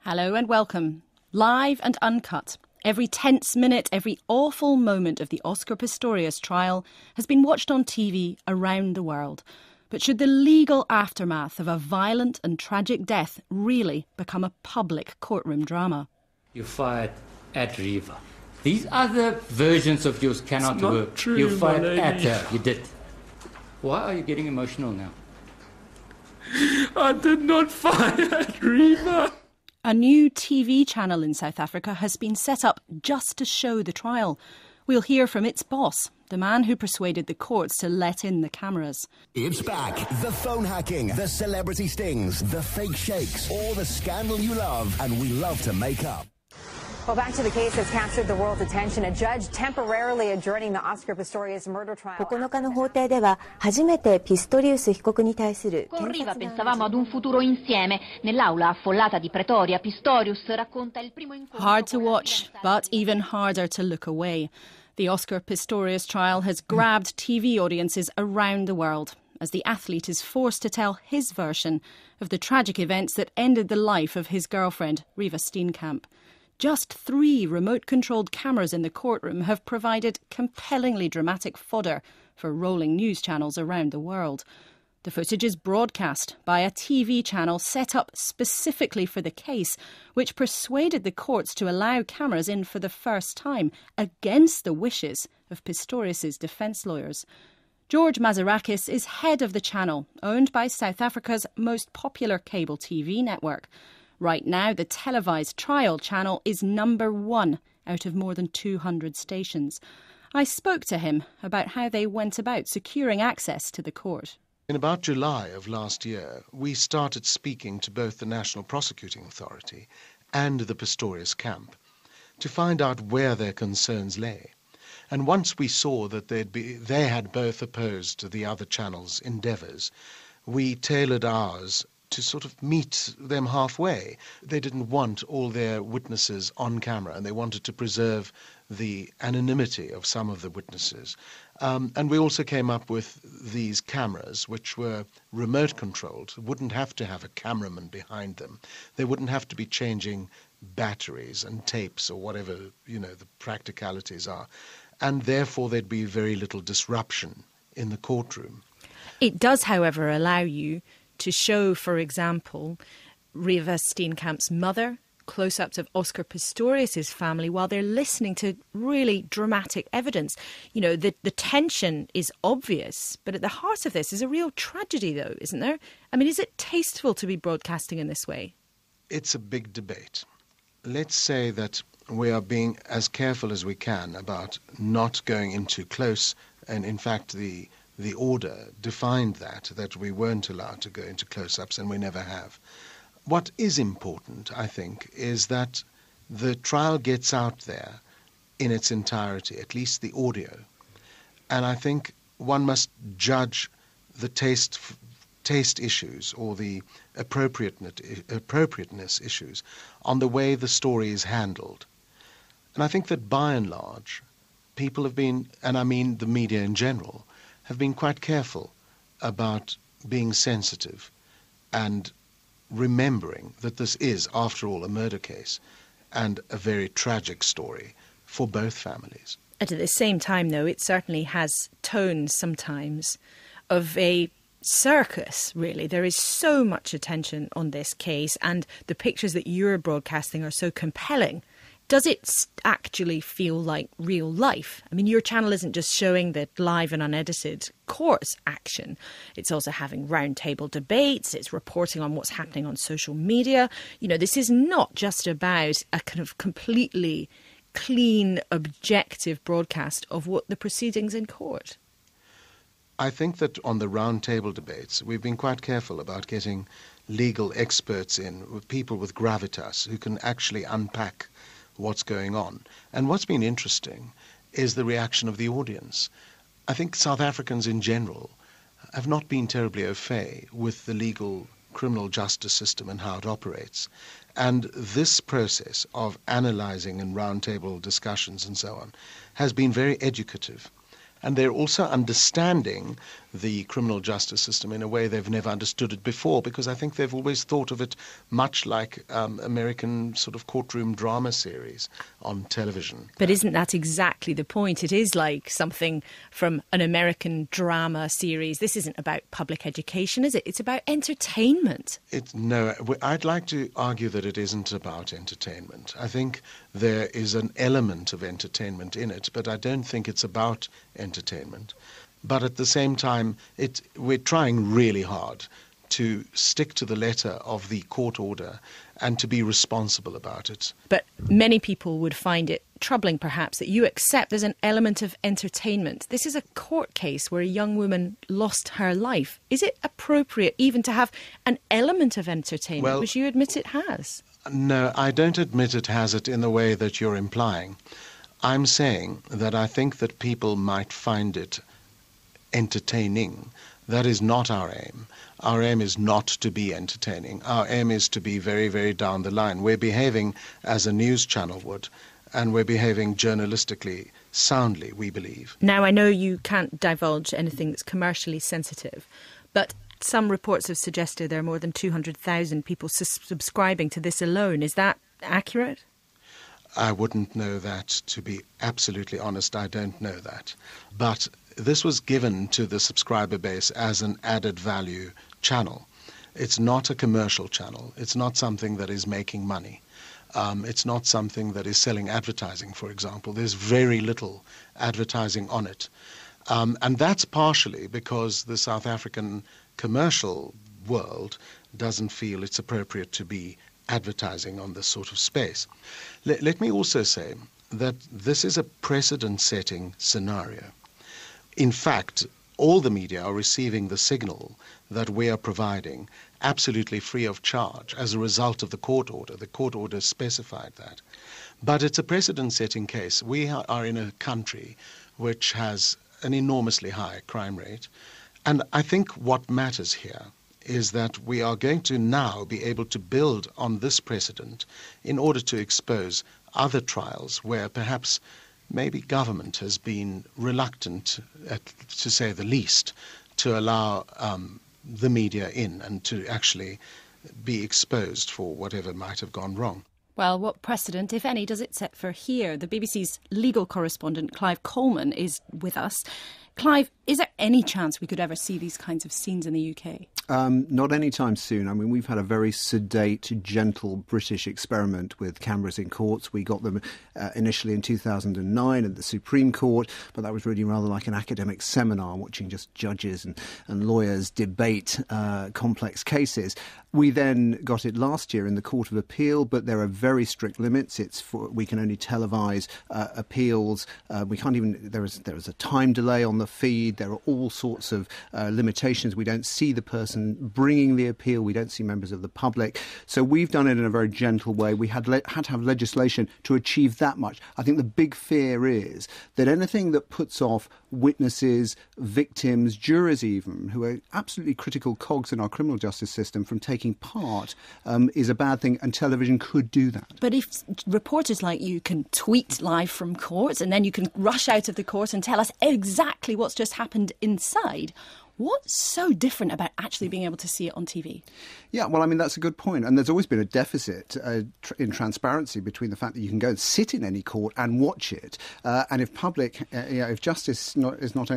Hello and welcome. Live and uncut. Every tense minute, every awful moment of the Oscar Pistorius trial has been watched on TV around the world. But should the legal aftermath of a violent and tragic death really become a public courtroom drama? You fired at Riva. These other versions of yours cannot work. True, you fired my at lady. her. You did. Why are you getting emotional now? I did not fire at Riva. A new TV channel in South Africa has been set up just to show the trial. We'll hear from its boss, the man who persuaded the courts to let in the cameras. It's back. The phone hacking, the celebrity stings, the fake shakes, or the scandal you love and we love to make up. Well, back to the case that's captured the world's attention. A judge temporarily adjourning the Oscar Pistorius murder trial. 9日の法廷では初めてピストリウス被告に対する Con Riva pensavamo ad un futuro insieme. Nell'aula affollata di Pretoria, Pistorius racconta il primo incontro. Hard to watch, but even harder to look away. The Oscar Pistorius trial has grabbed TV audiences around the world as the athlete is forced to tell his version of the tragic events that ended the life of his girlfriend, Riva Steenkamp. Just 3 remote-controlled cameras in the courtroom have provided compellingly dramatic fodder for rolling news channels around the world. The footage is broadcast by a TV channel set up specifically for the case, which persuaded the courts to allow cameras in for the first time, against the wishes of Pistorius' defence lawyers. George Mazarakis is head of the channel, owned by South Africa's most popular cable TV network. Right now, the televised trial channel is number 1 out of more than 200 stations. I spoke to him about how they went about securing access to the court. In about July of last year, we started speaking to both the National Prosecuting Authority and the Pistorius camp to find out where their concerns lay. And once we saw that they had both opposed the other channel's endeavours, we tailored ours to sort of meet them halfway. They didn't want all their witnesses on camera, and they wanted to preserve the anonymity of some of the witnesses. And we also came up with these cameras, which were remote controlled, wouldn't have to have a cameraman behind them. They wouldn't have to be changing batteries and tapes or whatever, the practicalities are. And therefore there'd be very little disruption in the courtroom. It does, however, allow you to show, for example, Riva Steenkamp's mother, close-ups of Oscar Pistorius' family while they're listening to really dramatic evidence. The tension is obvious, but at the heart of this is a real tragedy, though, isn't there? I mean, is it tasteful to be broadcasting in this way? It's a big debate. Let's say that we are being as careful as we can about not going into close, and in fact the order defined that we weren't allowed to go into close-ups, and we never have. What is important, I think, is that the trial gets out there in its entirety, at least the audio. And I think one must judge the taste issues or the appropriateness issues on the way the story is handled. And I think that by and large, people have been, and I mean the media in general, have been quite careful about being sensitive and remembering that this is, after all, a murder case and a very tragic story for both families. And at the same time, though, it certainly has tones sometimes of a circus, really. There is so much attention on this case, and the pictures that you're broadcasting are so compelling. Does it actually feel like real life? I mean, your channel isn't just showing the live and unedited court action. It's also having roundtable debates. It's reporting on what's happening on social media. This is not just about a kind of completely clean, objective broadcast of what the proceedings in court. I think that on the roundtable debates, we've been quite careful about getting legal experts in, with people with gravitas who can actually unpack what's going on. And what's been interesting is the reaction of the audience. I think South Africans in general have not been terribly au fait with the legal criminal justice system and how it operates. And this process of analysing and roundtable discussions and so on has been very educative. And they're also understanding the criminal justice system in a way they've never understood it before, because I think they've always thought of it much like American sort of courtroom drama series on television. But isn't that exactly the point? It is like something from an American drama series. This isn't about public education, is it? It's about entertainment. No, I'd like to argue that it isn't about entertainment. I think there is an element of entertainment in it, but I don't think it's about entertainment. But at the same time, we're trying really hard to stick to the letter of the court order and to be responsible about it. But many people would find it troubling, perhaps, that you accept there's an element of entertainment. This is a court case where a young woman lost her life. Is it appropriate even to have an element of entertainment, which you admit it has? No, I don't admit it has it in the way that you're implying. I'm saying that I think that people might find it entertaining. That is not our aim. Our aim is not to be entertaining. Our aim is to be very, very down the line. We're behaving as a news channel would, and we're behaving journalistically soundly, we believe. Now, I know you can't divulge anything that's commercially sensitive, but some reports have suggested there are more than 200,000 people subscribing to this alone. Is that accurate? I wouldn't know that. To be absolutely honest, I don't know that. But this was given to the subscriber base as an added value channel. It's not a commercial channel. It's not something that is making money. It's not something that is selling advertising, for example. There's very little advertising on it. And that's partially because the South African commercial world doesn't feel it's appropriate to be advertising on this sort of space. Let me also say that this is a precedent-setting scenario. In fact, all the media are receiving the signal that we are providing absolutely free of charge as a result of the court order. The court order specified that. But it's a precedent-setting case. We are in a country which has an enormously high crime rate. And I think what matters here is that we are going to now be able to build on this precedent in order to expose other trials where perhaps maybe government has been reluctant, to say the least, to allow the media in and to actually be exposed for whatever might have gone wrong. Well, what precedent, if any, does it set for here? The BBC's legal correspondent, Clive Coleman, is with us. Clive, is there any chance we could ever see these kinds of scenes in the UK? Not anytime soon. I mean, we've had a very sedate, gentle British experiment with cameras in courts. We got them initially in 2009 at the Supreme Court, but that was really rather like an academic seminar, watching just judges and lawyers debate complex cases. We then got it last year in the Court of Appeal, but there are very strict limits. We can only televise appeals. We can't even. There is a time delay on the feed. There are all sorts of limitations. We don't see the person bringing the appeal. We don't see members of the public. So we've done it in a very gentle way. We had to have legislation to achieve that much. I think the big fear is that anything that puts off witnesses, victims, jurors even, who are absolutely critical cogs in our criminal justice system from taking part is a bad thing, and television could do that. But if reporters like you can tweet live from courts and then you can rush out of the court and tell us exactly what's just happened inside, what's so different about actually being able to see it on TV? Yeah, well, I mean, that's a good point. And there's always been a deficit in transparency between the fact that you can go and sit in any court and watch it. And if if justice should not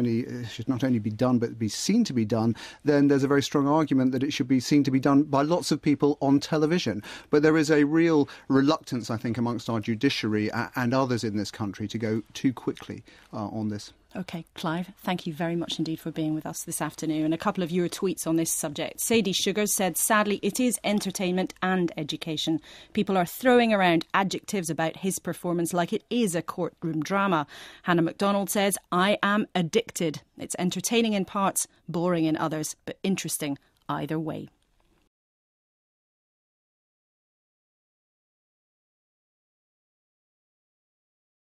only be done but be seen to be done, then there's a very strong argument that it should be seen to be done by lots of people on television. But there is a real reluctance, I think, amongst our judiciary and others in this country to go too quickly on this. OK, Clive, thank you very much indeed for being with us this afternoon. A couple of your tweets on this subject. Sadie Sugars said, sadly, it is entertainment and education. People are throwing around adjectives about his performance like it is a courtroom drama. Hannah MacDonald says, I am addicted. It's entertaining in parts, boring in others, but interesting either way.